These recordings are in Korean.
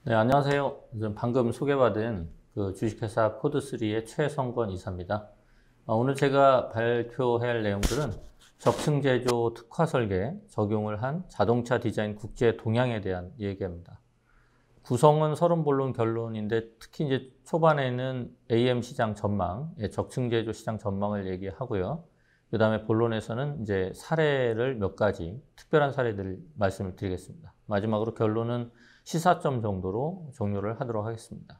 네, 안녕하세요. 저는 방금 소개받은 그 주식회사 코드3의 최성권 이사입니다. 오늘 제가 발표할 내용들은 적층제조 특화 설계 적용을 한 자동차 디자인 국제 동향에 대한 얘기입니다. 구성은 서론, 본론, 결론인데 특히 이제 초반에는 AM 시장 전망, 적층제조 시장 전망을 얘기하고요. 그 다음에 본론에서는 이제 사례를 몇 가지, 특별한 사례들을 말씀을 드리겠습니다. 마지막으로 결론은 시사점 정도로 종료를 하도록 하겠습니다.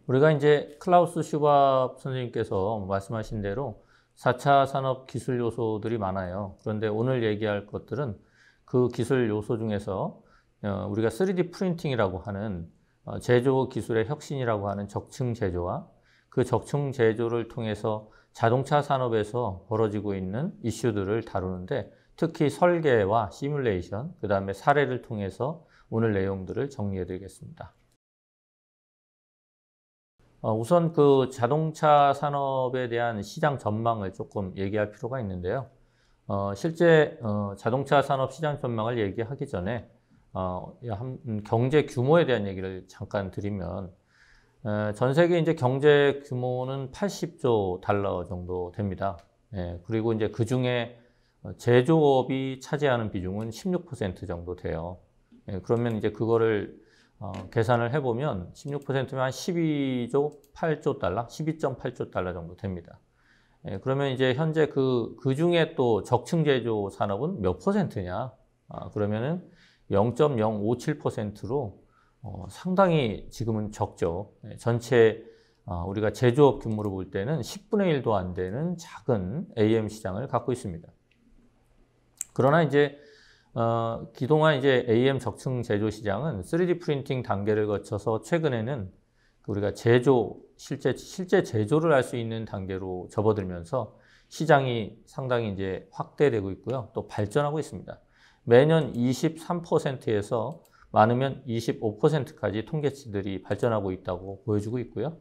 우리가 이제 클라우스 슈밥 선생님께서 말씀하신 대로 4차 산업 기술 요소들이 많아요. 그런데 오늘 얘기할 것들은 그 기술 요소 중에서 우리가 3D 프린팅이라고 하는 제조 기술의 혁신이라고 하는 적층 제조와 그 적층 제조를 통해서 자동차 산업에서 벌어지고 있는 이슈들을 다루는데 특히 설계와 시뮬레이션, 그 다음에 사례를 통해서 오늘 내용들을 정리해 드리겠습니다. 우선 그 자동차 산업에 대한 시장 전망을 조금 얘기할 필요가 있는데요. 실제 자동차 산업 시장 전망을 얘기하기 전에 경제 규모에 대한 얘기를 잠깐 드리면 전 세계 이제 경제 규모는 80조 달러 정도 됩니다. 그리고 이제 그 중에 제조업이 차지하는 비중은 16% 정도 돼요. 그러면 이제 그거를 계산을 해보면 16%면 한 12조 8조 달러, 12.8조 달러 정도 됩니다. 그러면 이제 현재 그 중에 또 적층 제조 산업은 몇 퍼센트냐? 그러면은 0.057%로 상당히 지금은 적죠. 전체 우리가 제조업 규모로 볼 때는 10분의 1도 안 되는 작은 AM 시장을 갖고 있습니다. 그러나 이제 그동안 이제 AM 적층 제조 시장은 3D 프린팅 단계를 거쳐서 최근에는 우리가 실제 제조를 할 수 있는 단계로 접어들면서 시장이 상당히 이제 확대되고 있고요. 또 발전하고 있습니다. 매년 23%에서 많으면 25%까지 통계치들이 발전하고 있다고 보여주고 있고요.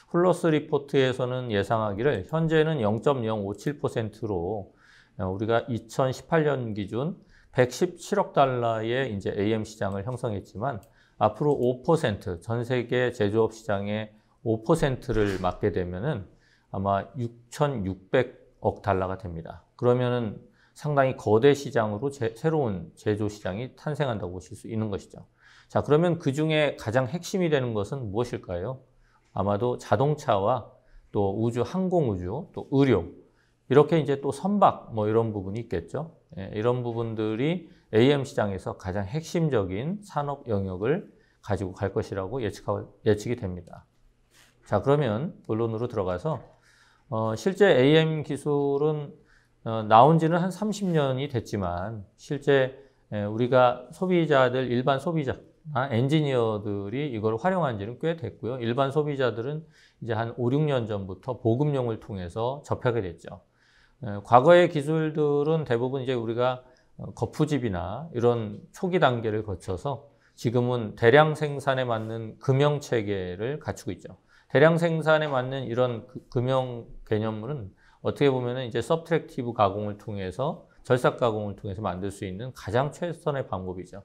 훌러스 리포트에서는 예상하기를 현재는 0.057%로 우리가 2018년 기준 117억 달러의 이제 AM 시장을 형성했지만 앞으로 5%, 전 세계 제조업 시장의 5%를 맡게 되면은 아마 6,600억 달러가 됩니다. 그러면은 상당히 거대 시장으로 새로운 제조 시장이 탄생한다고 보실 수 있는 것이죠. 자, 그러면 그 중에 가장 핵심이 되는 것은 무엇일까요? 아마도 자동차와 또 우주, 항공우주, 또 의료, 이렇게 이제 또 선박 뭐 이런 부분이 있겠죠. 이런 부분들이 AM 시장에서 가장 핵심적인 산업 영역을 가지고 갈 것이라고 예측이 됩니다. 자, 그러면 본론으로 들어가서 실제 AM 기술은 나온 지는 한 30년이 됐지만 실제 우리가 소비자들, 일반 소비자, 엔지니어들이 이걸 활용한 지는 꽤 됐고요. 일반 소비자들은 이제 한 5, 6년 전부터 보급용을 통해서 접하게 됐죠. 과거의 기술들은 대부분 이제 우리가 거푸집이나 이런 초기 단계를 거쳐서 지금은 대량 생산에 맞는 금형 체계를 갖추고 있죠. 대량 생산에 맞는 이런 금형 개념은 어떻게 보면 이제 서브트랙티브 가공을 통해서 절삭 가공을 통해서 만들 수 있는 가장 최선의 방법이죠.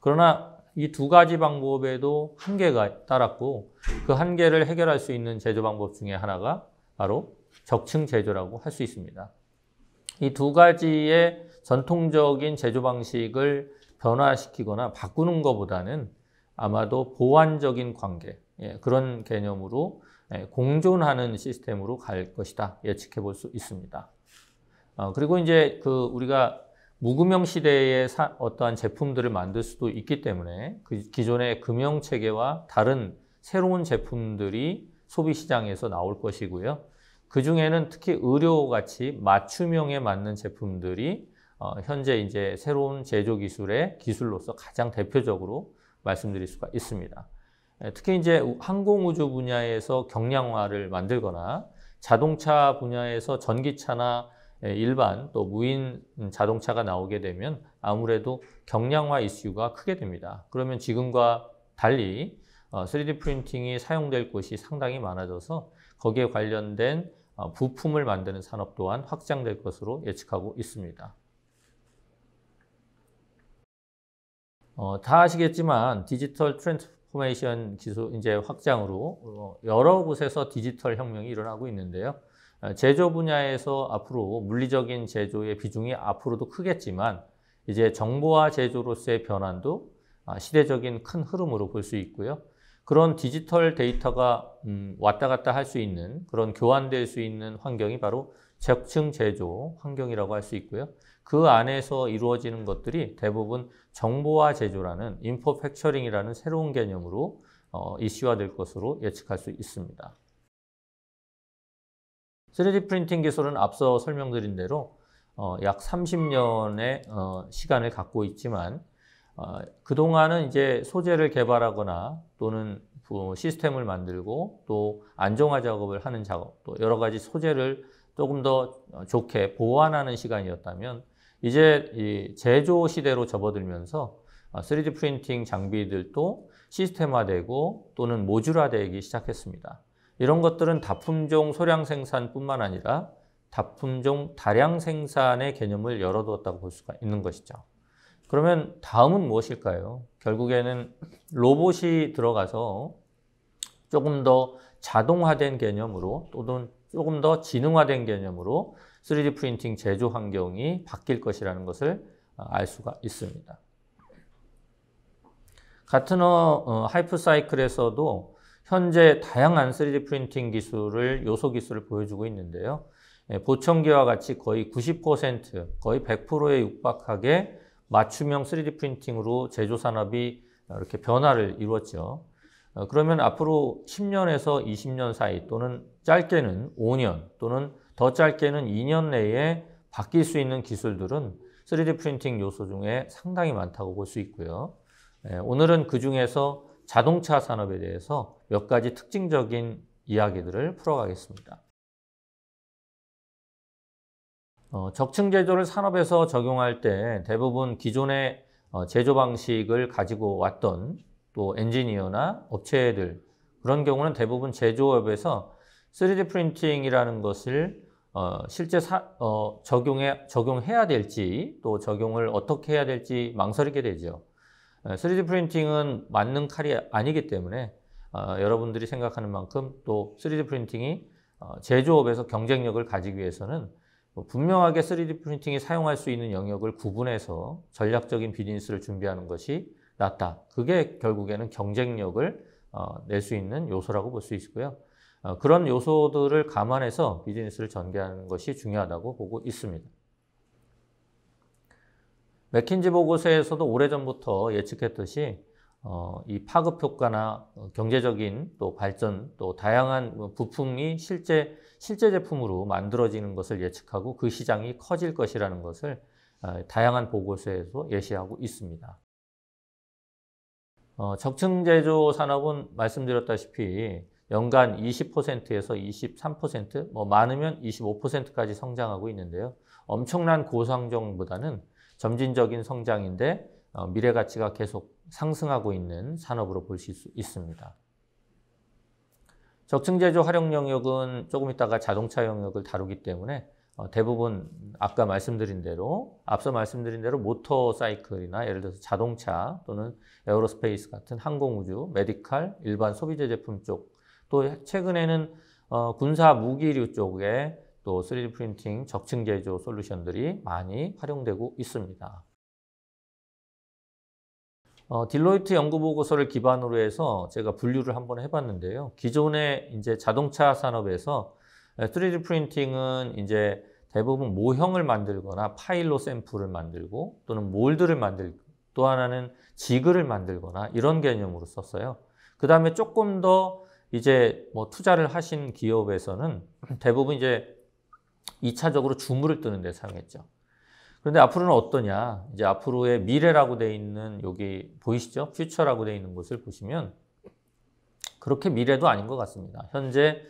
그러나 이 두 가지 방법에도 한계가 따랐고 그 한계를 해결할 수 있는 제조 방법 중에 하나가 바로 적층 제조라고 할 수 있습니다. 이 두 가지의 전통적인 제조 방식을 변화시키거나 바꾸는 것보다는 아마도 보완적인 관계, 그런 개념으로 공존하는 시스템으로 갈 것이다 예측해 볼 수 있습니다. 그리고 이제 우리가 무금형 시대에 어떠한 제품들을 만들 수도 있기 때문에 그 기존의 금형 체계와 다른 새로운 제품들이 소비 시장에서 나올 것이고요. 그 중에는 특히 의료같이 맞춤형에 맞는 제품들이 현재 이제 새로운 제조 기술의 기술로서 가장 대표적으로 말씀드릴 수가 있습니다. 특히 이제 항공우주 분야에서 경량화를 만들거나 자동차 분야에서 전기차나 일반 또 무인 자동차가 나오게 되면 아무래도 경량화 이슈가 크게 됩니다. 그러면 지금과 달리 3D 프린팅이 사용될 곳이 상당히 많아져서 거기에 관련된 부품을 만드는 산업 또한 확장될 것으로 예측하고 있습니다. 다 아시겠지만 디지털 트랜스포메이션 기술 이제 확장으로 여러 곳에서 디지털 혁명이 일어나고 있는데요. 제조 분야에서 앞으로 물리적인 제조의 비중이 앞으로도 크겠지만 이제 정보화 제조로서의 변환도 시대적인 큰 흐름으로 볼 수 있고요. 그런 디지털 데이터가 왔다 갔다 할 수 있는 그런 교환될 수 있는 환경이 바로 적층 제조 환경이라고 할 수 있고요. 그 안에서 이루어지는 것들이 대부분 정보화 제조라는 인포팩처링이라는 새로운 개념으로 이슈화될 것으로 예측할 수 있습니다. 3D 프린팅 기술은 앞서 설명드린 대로 약 30년의 시간을 갖고 있지만 그동안은 이제 소재를 개발하거나 또는 시스템을 만들고 또 안정화 작업을 하는 작업, 또 여러 가지 소재를 조금 더 좋게 보완하는 시간이었다면 이제 이 제조 시대로 접어들면서 3D 프린팅 장비들도 시스템화되고 또는 모듈화되기 시작했습니다. 이런 것들은 다품종 소량 생산뿐만 아니라 다품종 다량 생산의 개념을 열어두었다고 볼 수가 있는 것이죠. 그러면 다음은 무엇일까요? 결국에는 로봇이 들어가서 조금 더 자동화된 개념으로 또는 조금 더 지능화된 개념으로 3D 프린팅 제조 환경이 바뀔 것이라는 것을 알 수가 있습니다. 가트너 하이프 사이클에서도 현재 다양한 3D 프린팅 기술을 요소 기술을 보여주고 있는데요. 보청기와 같이 거의 90%, 거의 100%에 육박하게 맞춤형 3D 프린팅으로 제조 산업이 이렇게 변화를 이루었죠. 그러면 앞으로 10년에서 20년 사이 또는 짧게는 5년 또는 더 짧게는 2년 내에 바뀔 수 있는 기술들은 3D 프린팅 요소 중에 상당히 많다고 볼 수 있고요. 오늘은 그 중에서 자동차 산업에 대해서 몇 가지 특징적인 이야기들을 풀어가겠습니다. 적층 제조를 산업에서 적용할 때 대부분 기존의 제조 방식을 가지고 왔던 또 엔지니어나 업체들 그런 경우는 대부분 제조업에서 3D 프린팅이라는 것을 실제 적용해야 될지 또 적용을 어떻게 해야 될지 망설이게 되죠. 3D 프린팅은 맞는 칼이 아니기 때문에 여러분들이 생각하는 만큼 또 3D 프린팅이 제조업에서 경쟁력을 가지기 위해서는 분명하게 3D 프린팅이 사용할 수 있는 영역을 구분해서 전략적인 비즈니스를 준비하는 것이 낫다. 그게 결국에는 경쟁력을 낼 수 있는 요소라고 볼 수 있고요. 그런 요소들을 감안해서 비즈니스를 전개하는 것이 중요하다고 보고 있습니다. 맥킨지 보고서에서도 오래전부터 예측했듯이 이 파급 효과나 경제적인 또 발전 또 다양한 부품이 실제 제품으로 만들어지는 것을 예측하고 그 시장이 커질 것이라는 것을 다양한 보고서에서 예시하고 있습니다. 적층 제조 산업은 말씀드렸다시피 연간 20%에서 23%, 많으면 25%까지 성장하고 있는데요. 엄청난 고성장보다는 점진적인 성장인데 미래 가치가 계속 상승하고 있는 산업으로 볼 수 있습니다. 적층 제조 활용 영역은 조금 있다가 자동차 영역을 다루기 때문에 대부분 앞서 말씀드린 대로 모터 사이클이나 예를 들어서 자동차 또는 에어로스페이스 같은 항공우주, 메디칼, 일반 소비재 제품 쪽, 또 최근에는 군사 무기류 쪽에 또 3D 프린팅 적층 제조 솔루션들이 많이 활용되고 있습니다. 딜로이트 연구 보고서를 기반으로 해서 제가 분류를 한번 해봤는데요. 기존의 이제 자동차 산업에서 3D 프린팅은 이제 대부분 모형을 만들거나 파일로 샘플을 만들고 또는 몰드를 만들고 또 하나는 지그를 만들거나 이런 개념으로 썼어요. 그 다음에 조금 더 이제 투자를 하신 기업에서는 대부분 이제 2차적으로 주물을 뜨는 데 사용했죠. 그런데 앞으로는 어떠냐? 이제 앞으로의 미래라고 되어 있는 여기 보이시죠? 퓨처라고 되어 있는 곳을 보시면 그렇게 미래도 아닌 것 같습니다. 현재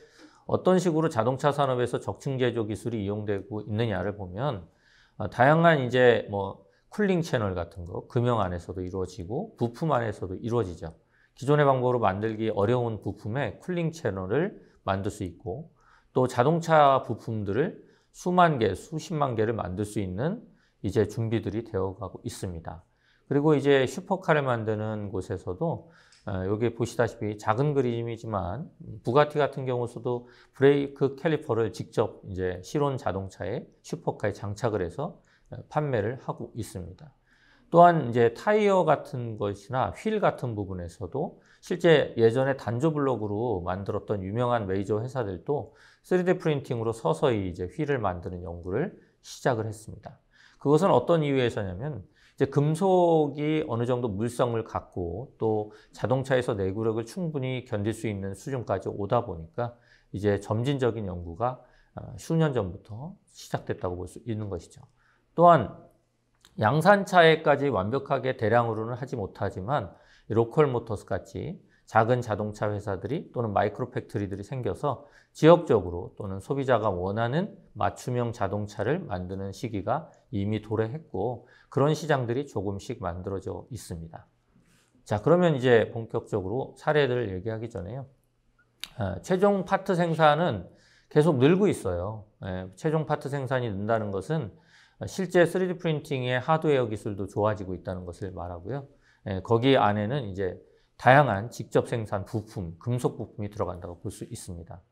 어떤 식으로 자동차 산업에서 적층 제조 기술이 이용되고 있느냐를 보면 다양한 이제 쿨링 채널 같은 거 금형 안에서도 이루어지고 부품 안에서도 이루어지죠. 기존의 방법으로 만들기 어려운 부품에 쿨링 채널을 만들 수 있고 또 자동차 부품들을 수만 개, 수십만 개를 만들 수 있는 이제 준비들이 되어가고 있습니다. 그리고 이제 슈퍼카를 만드는 곳에서도 여기 보시다시피 작은 그림이지만 부가티 같은 경우서도 브레이크 캘리퍼를 직접 이제 실온 자동차에 슈퍼카에 장착을 해서 판매를 하고 있습니다. 또한 이제 타이어 같은 것이나 휠 같은 부분에서도 실제 예전에 단조 블록으로 만들었던 유명한 메이저 회사들도 3D 프린팅으로 서서히 이제 휠을 만드는 연구를 시작을 했습니다. 그것은 어떤 이유에서냐면 이제 금속이 어느 정도 물성을 갖고 또 자동차에서 내구력을 충분히 견딜 수 있는 수준까지 오다 보니까 이제 점진적인 연구가 수년 전부터 시작됐다고 볼 수 있는 것이죠. 또한 양산차에까지 완벽하게 대량으로는 하지 못하지만 로컬 모터스 같이 작은 자동차 회사들이 또는 마이크로 팩토리들이 생겨서 지역적으로 또는 소비자가 원하는 맞춤형 자동차를 만드는 시기가 이미 도래했고 그런 시장들이 조금씩 만들어져 있습니다. 자, 그러면 이제 본격적으로 사례들을 얘기하기 전에요. 최종 파트 생산은 계속 늘고 있어요. 최종 파트 생산이 는다는 것은 실제 3D 프린팅의 하드웨어 기술도 좋아지고 있다는 것을 말하고요. 거기 안에는 이제 다양한 직접 생산 부품, 금속 부품이 들어간다고 볼 수 있습니다.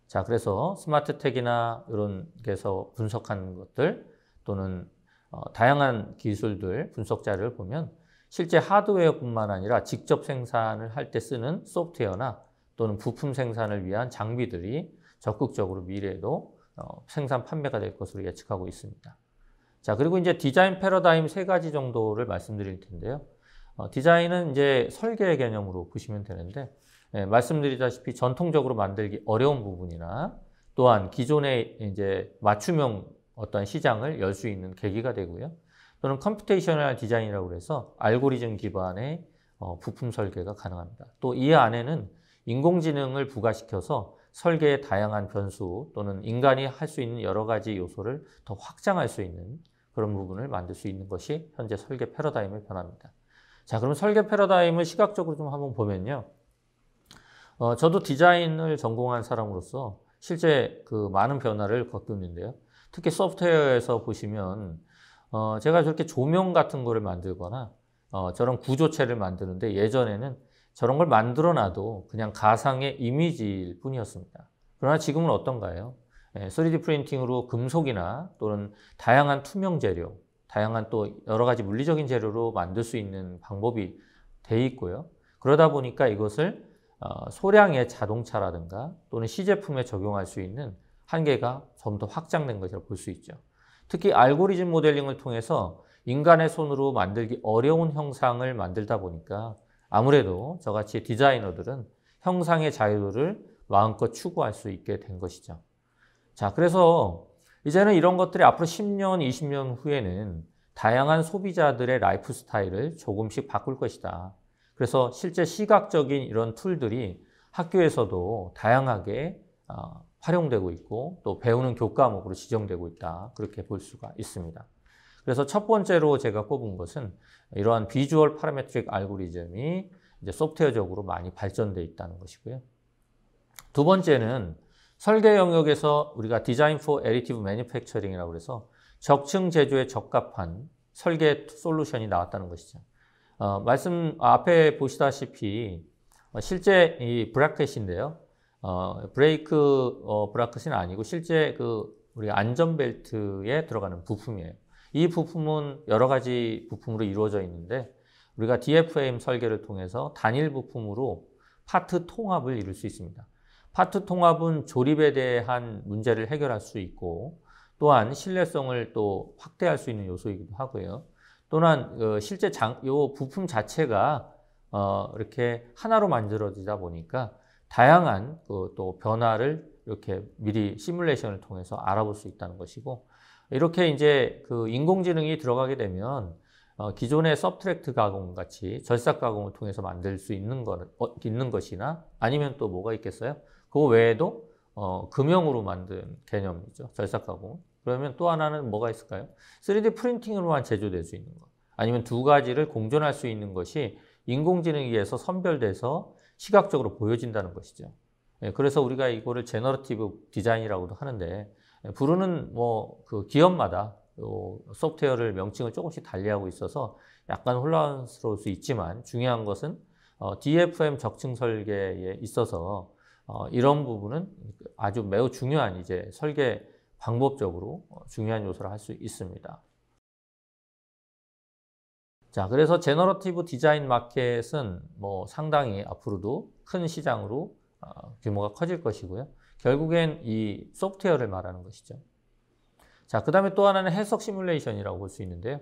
자, 그래서 스마트텍이나 이런 데서 분석한 것들 또는 다양한 기술들, 분석 자료를 보면 실제 하드웨어뿐만 아니라 직접 생산을 할 때 쓰는 소프트웨어나 또는 부품 생산을 위한 장비들이 적극적으로 미래에도 생산 판매가 될 것으로 예측하고 있습니다. 자, 그리고 이제 디자인 패러다임 3가지 정도를 말씀드릴 텐데요. 디자인은 이제 설계의 개념으로 보시면 되는데, 말씀드리다시피 전통적으로 만들기 어려운 부분이나 또한 기존의 이제 맞춤형 어떤 시장을 열 수 있는 계기가 되고요. 또는 컴퓨테이셔널 디자인이라고 해서 알고리즘 기반의 부품 설계가 가능합니다. 또 이 안에는 인공지능을 부과시켜서 설계의 다양한 변수 또는 인간이 할 수 있는 여러 가지 요소를 더 확장할 수 있는 그런 부분을 만들 수 있는 것이 현재 설계 패러다임의 변화입니다. 자, 그럼 설계 패러다임을 시각적으로 좀 한번 보면요. 저도 디자인을 전공한 사람으로서 실제 그 많은 변화를 겪었는데요. 특히 소프트웨어에서 보시면 제가 저렇게 조명 같은 거를 만들거나 저런 구조체를 만드는데 예전에는 저런 걸 만들어 놔도 그냥 가상의 이미지일 뿐이었습니다. 그러나 지금은 어떤가요? 3D 프린팅으로 금속이나 또는 다양한 투명 재료, 다양한 또 여러 가지 물리적인 재료로 만들 수 있는 방법이 돼 있고요. 그러다 보니까 이것을 소량의 자동차라든가 또는 시제품에 적용할 수 있는 한계가 좀 더 확장된 것이라고 볼 수 있죠. 특히 알고리즘 모델링을 통해서 인간의 손으로 만들기 어려운 형상을 만들다 보니까 아무래도 저같이 디자이너들은 형상의 자유를 마음껏 추구할 수 있게 된 것이죠. 자, 그래서 이제는 이런 것들이 앞으로 10년, 20년 후에는 다양한 소비자들의 라이프 스타일을 조금씩 바꿀 것이다. 그래서 실제 시각적인 이런 툴들이 학교에서도 다양하게 활용되고 있고 또 배우는 교과목으로 지정되고 있다. 그렇게 볼 수가 있습니다. 그래서 첫 번째로 제가 꼽은 것은 이러한 비주얼 파라메트릭 알고리즘이 이제 소프트웨어적으로 많이 발전되어 있다는 것이고요. 두 번째는 설계 영역에서 우리가 디자인 포 애디티브 매니팩처링이라고 해서 적층 제조에 적합한 설계 솔루션이 나왔다는 것이죠. 말씀 앞에 보시다시피 실제 이 브라켓인데요. 브레이크 브라켓은 아니고 실제 그 우리 안전벨트에 들어가는 부품이에요. 이 부품은 여러 가지 부품으로 이루어져 있는데 우리가 DFM 설계를 통해서 단일 부품으로 파트 통합을 이룰 수 있습니다. 파트 통합은 조립에 대한 문제를 해결할 수 있고 또한 신뢰성을 또 확대할 수 있는 요소이기도 하고요. 또한 실제 요 부품 자체가 이렇게 하나로 만들어지다 보니까 다양한 또 변화를 이렇게 미리 시뮬레이션을 통해서 알아볼 수 있다는 것이고 이렇게 이제 그 인공지능이 들어가게 되면 기존의 서브트랙트 가공 같이 절삭 가공을 통해서 만들 수 있는 것이나 아니면 또 뭐가 있겠어요? 그 외에도 금형으로 만든 개념이죠. 절삭 가공. 그러면 또 하나는 뭐가 있을까요? 3D 프린팅으로만 제조될 수 있는 것. 아니면 두 가지를 공존할 수 있는 것이 인공지능에 의해서 선별돼서 시각적으로 보여진다는 것이죠. 그래서 우리가 이거를 제너러티브 디자인이라고도 하는데 부르는 뭐 그 기업마다 소프트웨어를 명칭을 조금씩 달리하고 있어서 약간 혼란스러울 수 있지만 중요한 것은 DFM 적층 설계에 있어서 이런 부분은 아주 매우 중요한 이제 설계 방법적으로 중요한 요소를 할 수 있습니다. 자, 그래서 제너러티브 디자인 마켓은 뭐 상당히 앞으로도 큰 시장으로 규모가 커질 것이고요. 결국엔 이 소프트웨어를 말하는 것이죠. 자, 그 다음에 또 하나는 해석 시뮬레이션이라고 볼 수 있는데요.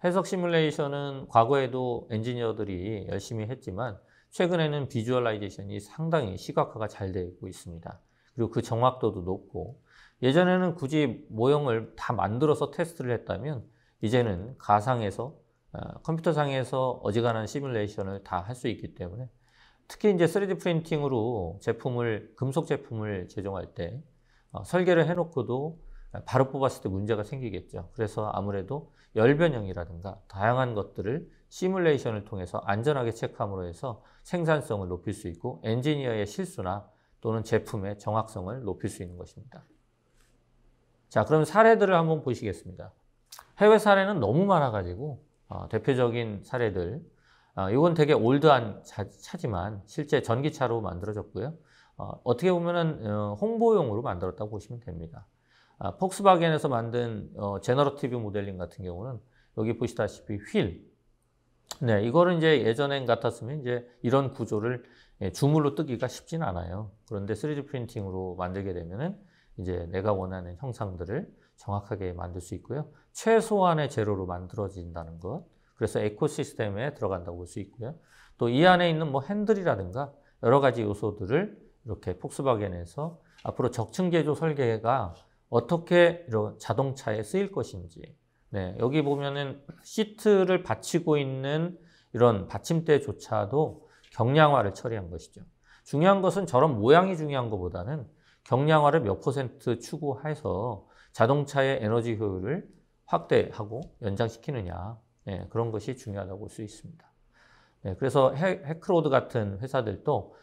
해석 시뮬레이션은 과거에도 엔지니어들이 열심히 했지만 최근에는 비주얼라이제이션이 상당히 시각화가 잘 되고 있습니다. 그리고 그 정확도도 높고 예전에는 굳이 모형을 다 만들어서 테스트를 했다면 이제는 가상에서 컴퓨터상에서 어지간한 시뮬레이션을 다 할 수 있기 때문에 특히 이제 3D 프린팅으로 금속 제품을 제종할 때 설계를 해놓고도 바로 뽑았을 때 문제가 생기겠죠. 그래서 아무래도 열 변형이라든가 다양한 것들을 시뮬레이션을 통해서 안전하게 체크함으로 해서 생산성을 높일 수 있고 엔지니어의 실수나 또는 제품의 정확성을 높일 수 있는 것입니다. 자, 그럼 사례들을 한번 보시겠습니다. 해외 사례는 너무 많아가지고 대표적인 사례들, 이건 되게 올드한 차지만 실제 전기차로 만들어졌고요. 어떻게 보면은 홍보용으로 만들었다고 보시면 됩니다. 폭스바겐에서 만든 제너러티브 모델링 같은 경우는 여기 보시다시피 휠. 네, 이거는 이제 예전엔 같았으면 이제 이런 구조를 주물로 뜨기가 쉽진 않아요. 그런데 3D 프린팅으로 만들게 되면은 이제 내가 원하는 형상들을 정확하게 만들 수 있고요. 최소한의 재료로 만들어진다는 것. 그래서 에코시스템에 들어간다고 볼 수 있고요. 또 이 안에 있는 뭐 핸들이라든가 여러 가지 요소들을 이렇게 폭스바겐에서 앞으로 적층 제조 설계가 어떻게 이런 자동차에 쓰일 것인지. 네, 여기 보면은 시트를 받치고 있는 이런 받침대조차도 경량화를 처리한 것이죠. 중요한 것은 저런 모양이 중요한 것보다는 경량화를 몇 % 추구해서 자동차의 에너지 효율을 확대하고 연장시키느냐. 네, 그런 것이 중요하다고 볼 수 있습니다. 네, 그래서 해크로드 같은 회사들도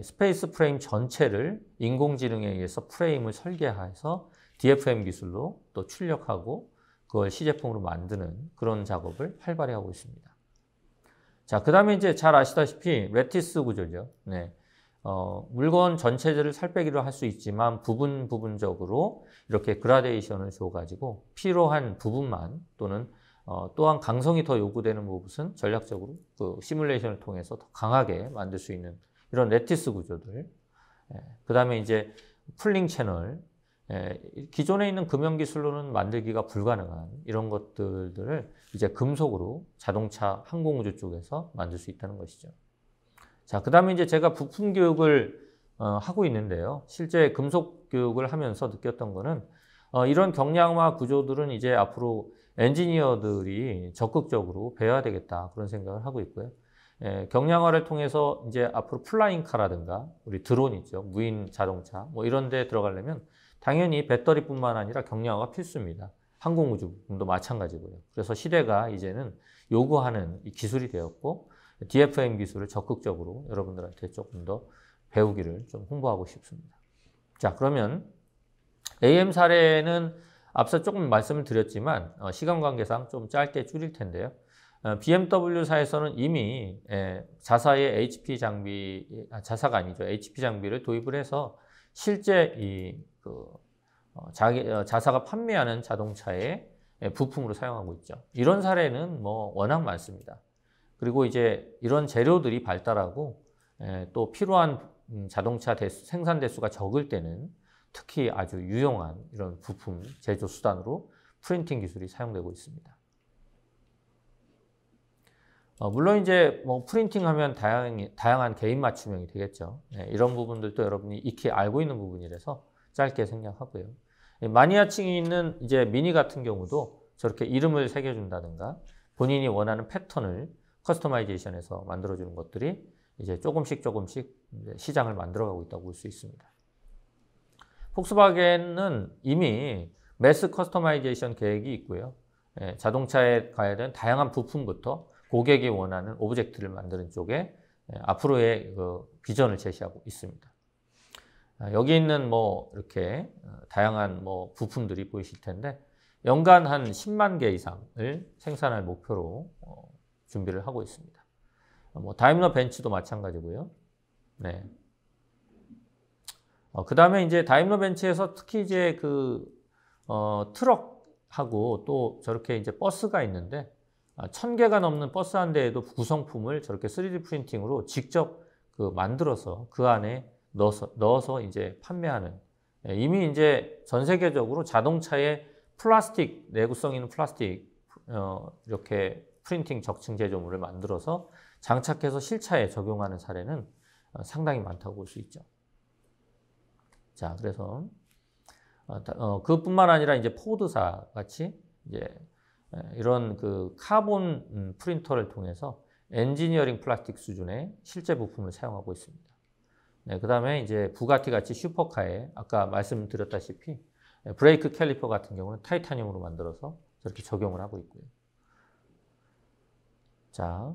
스페이스 프레임 전체를 인공지능에 의해서 프레임을 설계해서 DFM 기술로 또 출력하고 그걸 시제품으로 만드는 그런 작업을 활발히 하고 있습니다. 자, 그 다음에 이제 잘 아시다시피 레티스 구조죠. 네. 물건 전체를 살빼기로 할 수 있지만 부분적으로 이렇게 그라데이션을 줘가지고 필요한 부분만 또는 또한 강성이 더 요구되는 부분은 전략적으로 그 시뮬레이션을 통해서 더 강하게 만들 수 있는 이런 레티스 구조들. 그 다음에 이제 풀링 채널. 기존에 있는 금형 기술로는 만들기가 불가능한 이런 것들을 이제 금속으로 자동차 항공우주 쪽에서 만들 수 있다는 것이죠. 자, 그 다음에 이제 제가 부품 교육을 하고 있는데요. 실제 금속 교육을 하면서 느꼈던 거는 이런 경량화 구조들은 이제 앞으로 엔지니어들이 적극적으로 배워야 되겠다 그런 생각을 하고 있고요. 경량화를 통해서 이제 앞으로 플라잉카라든가 우리 드론 있죠. 무인 자동차 뭐 이런 데 들어가려면 당연히 배터리뿐만 아니라 경량화가 필수입니다. 항공우주도 마찬가지고요. 그래서 시대가 이제는 요구하는 기술이 되었고 DFM 기술을 적극적으로 여러분들한테 조금 더 배우기를 좀 홍보하고 싶습니다. 자, 그러면 AM 사례는 앞서 조금 말씀을 드렸지만 시간 관계상 좀 짧게 줄일 텐데요. BMW사에서는 이미 자사의 HP 장비, 자사가 아니죠. HP 장비를 도입을 해서 실제 자사가 판매하는 자동차의 부품으로 사용하고 있죠. 이런 사례는 뭐 워낙 많습니다. 그리고 이제 이런 재료들이 발달하고 또 필요한 자동차 생산 대수가 적을 때는 특히 아주 유용한 이런 부품 제조 수단으로 프린팅 기술이 사용되고 있습니다. 물론 이제 뭐 프린팅 하면 다양한 개인 맞춤형이 되겠죠. 이런 부분들도 여러분이 익히 알고 있는 부분이라서 짧게 생략하고요. 마니아층이 있는 이제 미니 같은 경우도 저렇게 이름을 새겨준다든가 본인이 원하는 패턴을 커스터마이제이션해서 만들어주는 것들이 이제 조금씩 시장을 만들어가고 있다고 볼 수 있습니다. 폭스바겐은 이미 매스 커스터마이제이션 계획이 있고요. 자동차에 가야 되는 다양한 부품부터 고객이 원하는 오브젝트를 만드는 쪽에 앞으로의 그 비전을 제시하고 있습니다. 여기 있는 뭐 이렇게 다양한 뭐 부품들이 보이실 텐데 연간 한 10만 개 이상을 생산할 목표로 준비를 하고 있습니다. 뭐 다임러 벤츠도 마찬가지고요. 네. 그 다음에 이제 다임러 벤츠에서 특히 이제 트럭하고 또 저렇게 이제 버스가 있는데 1000개가 넘는 버스 한 대에도 구성품을 저렇게 3D 프린팅으로 직접 만들어서 그 안에 넣어서 이제 판매하는, 이미 이제 전 세계적으로 자동차에 플라스틱, 내구성 있는 플라스틱 이렇게 프린팅 적층 제조물을 만들어서 장착해서 실차에 적용하는 사례는 상당히 많다고 볼 수 있죠. 자, 그래서 그뿐만 아니라 이제 포드사 같이 이제 이런 카본 프린터를 통해서 엔지니어링 플라스틱 수준의 실제 부품을 사용하고 있습니다. 네, 그 다음에 이제 부가티 같이 슈퍼카에 아까 말씀드렸다시피 브레이크 캘리퍼 같은 경우는 타이타늄으로 만들어서 저렇게 적용을 하고 있고요. 자,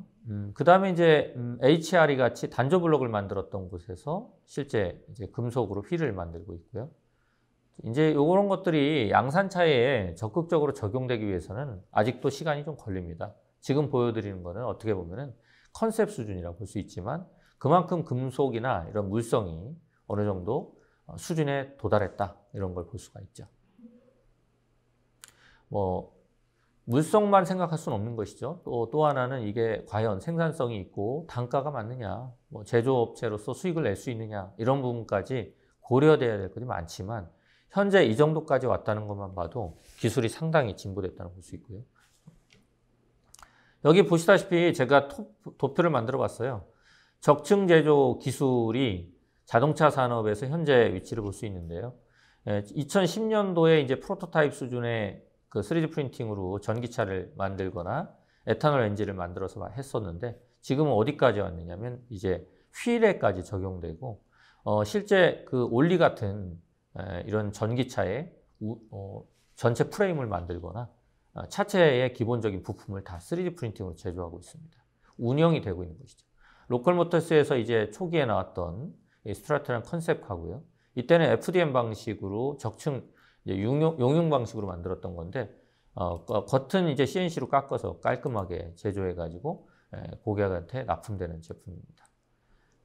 그 다음에 이제 HRE 같이 단조 블록을 만들었던 곳에서 실제 이제 금속으로 휠을 만들고 있고요. 이제 이런 것들이 양산차에 적극적으로 적용되기 위해서는 아직도 시간이 좀 걸립니다. 지금 보여드리는 거는 어떻게 보면은 컨셉 수준이라고 볼 수 있지만 그만큼 금속이나 이런 물성이 어느 정도 수준에 도달했다, 이런 걸 볼 수가 있죠. 뭐 물성만 생각할 수는 없는 것이죠. 또 하나는 이게 과연 생산성이 있고 단가가 맞느냐, 뭐 제조업체로서 수익을 낼 수 있느냐, 이런 부분까지 고려돼야 될 것이 많지만 현재 이 정도까지 왔다는 것만 봐도 기술이 상당히 진보됐다는 볼 수 있고요. 여기 보시다시피 제가 도표를 만들어 봤어요. 적층 제조 기술이 자동차 산업에서 현재 위치를 볼 수 있는데요. 2010년도에 이제 프로토타입 수준의 3D 프린팅으로 전기차를 만들거나 에탄올 엔진을 만들어서 했었는데 지금은 어디까지 왔느냐면 이제 휠에까지 적용되고 실제 올리 같은 이런 전기차의 전체 프레임을 만들거나 차체의 기본적인 부품을 다 3D 프린팅으로 제조하고 있습니다. 운영이 되고 있는 것이죠. 로컬모터스에서 이제 초기에 나왔던 이 스트라트라는 컨셉하고요. 이때는 FDM 방식으로 적층 용융 방식으로 만들었던 건데 겉은 이제 CNC로 깎아서 깔끔하게 제조해가지고 고객한테 납품되는 제품입니다.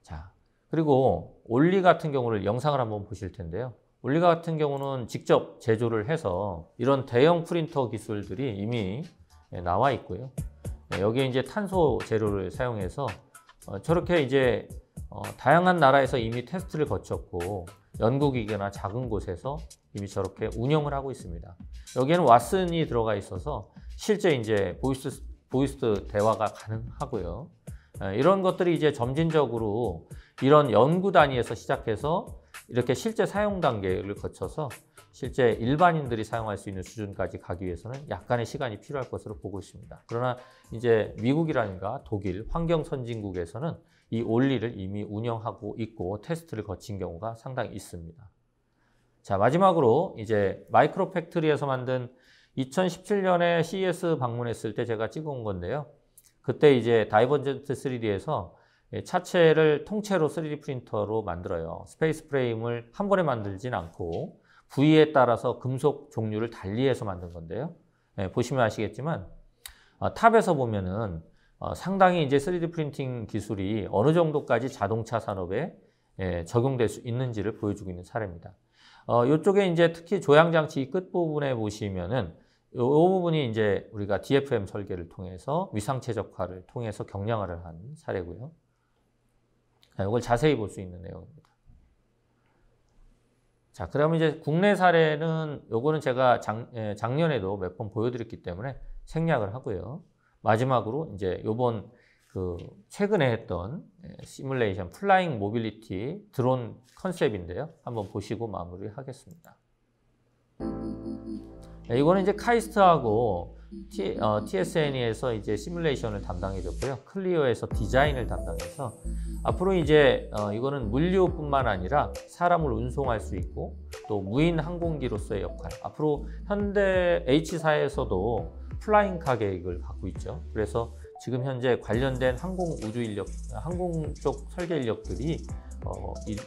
자, 그리고 올리 같은 경우를 영상을 한번 보실 텐데요. 올리 같은 경우는 직접 제조를 해서 이런 대형 프린터 기술들이 이미 나와 있고요. 여기에 이제 탄소 재료를 사용해서 저렇게 이제 다양한 나라에서 이미 테스트를 거쳤고 연구기계나 작은 곳에서 이미 저렇게 운영을 하고 있습니다. 여기에는 왓슨이 들어가 있어서 실제 이제 보이스 대화가 가능하고요. 이런 것들이 이제 점진적으로 이런 연구 단위에서 시작해서 이렇게 실제 사용 단계를 거쳐서 실제 일반인들이 사용할 수 있는 수준까지 가기 위해서는 약간의 시간이 필요할 것으로 보고 있습니다. 그러나 이제 미국이라든가 독일, 환경 선진국에서는 이 올리를 이미 운영하고 있고 테스트를 거친 경우가 상당히 있습니다. 자, 마지막으로 이제 마이크로 팩토리에서 만든 2017년에 CES 방문했을 때 제가 찍어온 건데요. 그때 이제 다이버전트 3D에서 차체를 통째로 3D 프린터로 만들어요. 스페이스 프레임을 한 번에 만들진 않고 부위에 따라서 금속 종류를 달리해서 만든 건데요. 보시면 아시겠지만 탑에서 보면은 상당히 이제 3D 프린팅 기술이 어느 정도까지 자동차 산업에 적용될 수 있는지를 보여주고 있는 사례입니다. 이쪽에 이제 특히 조향장치 끝부분에 보시면은 이 부분이 이제 우리가 DFM 설계를 통해서 위상 최적화를 통해서 경량화를 한 사례고요. 이걸 자세히 볼 수 있는 내용입니다. 자, 그러면 이제 국내 사례는 요거는 제가 작년에도 몇 번 보여드렸기 때문에 생략을 하고요. 마지막으로 이제 요번 최근에 했던 시뮬레이션 플라잉 모빌리티 드론 컨셉인데요. 한번 보시고 마무리하겠습니다. 이거는 이제 카이스트하고 TSN에서 이제 시뮬레이션을 담당해줬고요. 클리어에서 디자인을 담당해서 앞으로 이제 이거는 물류뿐만 아니라 사람을 운송할 수 있고 또 무인 항공기로서의 역할. 앞으로 현대 H사에서도 플라잉 카 계획을 갖고 있죠. 그래서 지금 현재 관련된 항공 우주 인력, 항공 쪽 설계 인력들이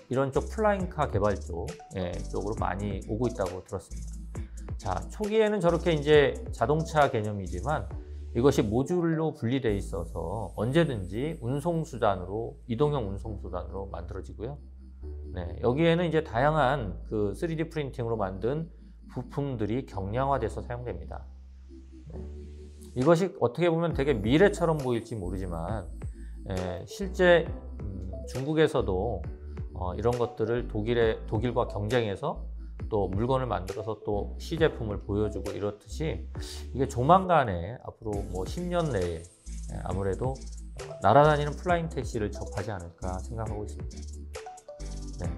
이런 쪽 플라잉 카 개발 쪽으로 많이 오고 있다고 들었습니다. 자, 초기에는 저렇게 이제 자동차 개념이지만 이것이 모듈로 분리되어 있어서 언제든지 운송수단으로, 이동형 운송수단으로 만들어지고요. 네, 여기에는 이제 다양한 그 3D 프린팅으로 만든 부품들이 경량화돼서 사용됩니다. 네. 이것이 어떻게 보면 되게 미래처럼 보일지 모르지만 실제 중국에서도 이런 것들을 독일과 경쟁해서 또 물건을 만들어서 또 시제품을 보여주고 이렇듯이 이게 조만간에 앞으로 뭐 10년 내에 아무래도 날아다니는 플라잉 택시를 접하지 않을까 생각하고 있습니다. 네.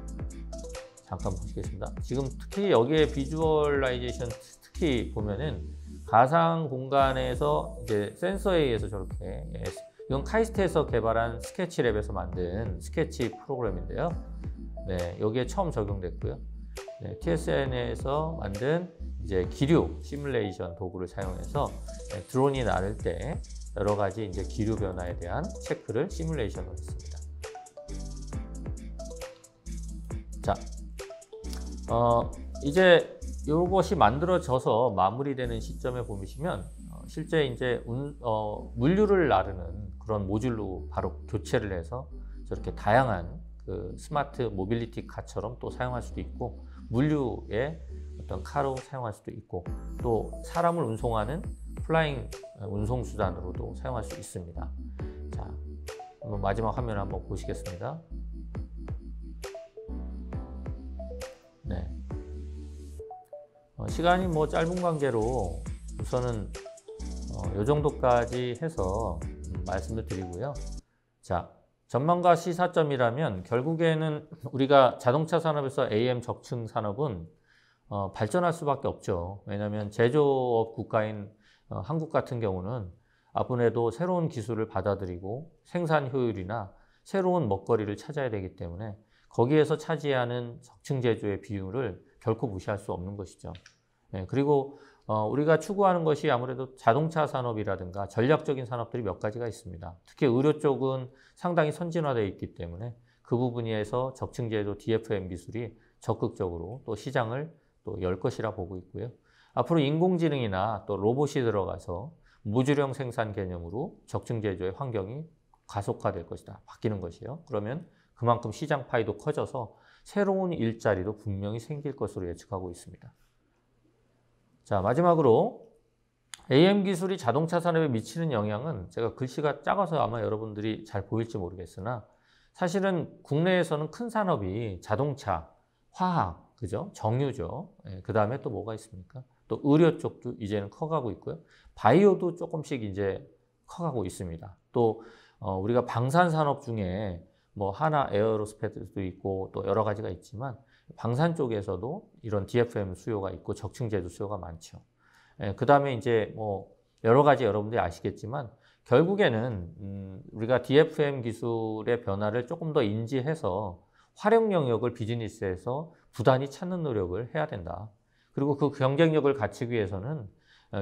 잠깐 보시겠습니다. 지금 특히 여기에 비주얼라이제이션 특히 보면은 가상 공간에서 이제 센서에 의해서 저렇게 이건 카이스트에서 개발한 스케치랩에서 만든 스케치 프로그램인데요. 네, 여기에 처음 적용됐고요. 네, TSN에서 만든 이제 기류 시뮬레이션 도구를 사용해서 드론이 날을 때 여러 가지 이제 기류 변화에 대한 체크를 시뮬레이션을 했습니다. 자, 이제 이것이 만들어져서 마무리되는 시점에 보시면 실제 이제 물류를 나르는 그런 모듈로 바로 교체를 해서 저렇게 다양한 그 스마트 모빌리티 카처럼 또 사용할 수도 있고 물류의 어떤 카로 사용할 수도 있고 또 사람을 운송하는 플라잉 운송 수단으로도 사용할 수 있습니다. 자, 한번 마지막 화면 한번 보시겠습니다. 네. 시간이 뭐 짧은 관계로 우선은 이 정도까지 해서 말씀을 드리고요. 자, 전망과 시사점이라면 결국에는 우리가 자동차 산업에서 AM 적층 산업은 발전할 수밖에 없죠. 왜냐하면 제조업 국가인 한국 같은 경우는 앞으로도 새로운 기술을 받아들이고 생산 효율이나 새로운 먹거리를 찾아야 되기 때문에 거기에서 차지하는 적층 제조의 비율을 결코 무시할 수 없는 것이죠. 네, 그리고 우리가 추구하는 것이 아무래도 자동차 산업이라든가 전략적인 산업들이 몇 가지가 있습니다. 특히 의료 쪽은 상당히 선진화되어 있기 때문에 그 부분에서 적층 제조 DFM 기술이 적극적으로 또 시장을 또 열 것이라 보고 있고요. 앞으로 인공지능이나 또 로봇이 들어가서 무주령 생산 개념으로 적층 제조의 환경이 가속화될 것이다. 바뀌는 것이에요. 그러면 그만큼 시장 파이도 커져서 새로운 일자리도 분명히 생길 것으로 예측하고 있습니다. 자, 마지막으로 AM 기술이 자동차 산업에 미치는 영향은 제가 글씨가 작아서 아마 여러분들이 잘 보일지 모르겠으나 사실은 국내에서는 큰 산업이 자동차, 화학, 그죠? 정유죠. 그 다음에 또 뭐가 있습니까? 또 의료 쪽도 이제는 커가고 있고요. 바이오도 조금씩 이제 커가고 있습니다. 또 우리가 방산 산업 중에 뭐 하나 에어로스페이스도 있고 또 여러 가지가 있지만 방산 쪽에서도 이런 DFM 수요가 있고 적층 제조 수요가 많죠. 그 다음에 이제 뭐 여러 가지 여러분들이 아시겠지만 결국에는 우리가 DFM 기술의 변화를 조금 더 인지해서 활용 영역을 비즈니스에서 부단히 찾는 노력을 해야 된다. 그리고 그 경쟁력을 갖추기 위해서는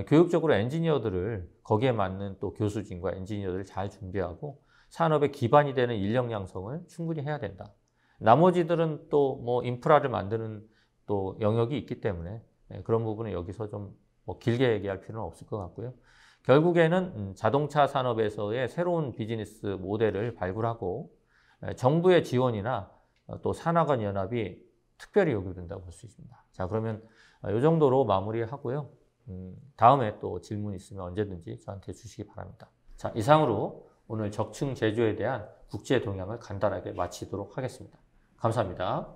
교육적으로 엔지니어들을 거기에 맞는 또 교수진과 엔지니어들을 잘 준비하고 산업의 기반이 되는 인력 양성을 충분히 해야 된다. 나머지들은 또 뭐 인프라를 만드는 또 영역이 있기 때문에 그런 부분은 여기서 좀 뭐 길게 얘기할 필요는 없을 것 같고요. 결국에는 자동차 산업에서의 새로운 비즈니스 모델을 발굴하고 정부의 지원이나 또 산학원 연합이 특별히 요구된다고 볼 수 있습니다. 자, 그러면 이 정도로 마무리하고요. 다음에 또 질문 있으면 언제든지 저한테 주시기 바랍니다. 자, 이상으로 오늘 적층 제조에 대한 국제 동향을 간단하게 마치도록 하겠습니다. 감사합니다.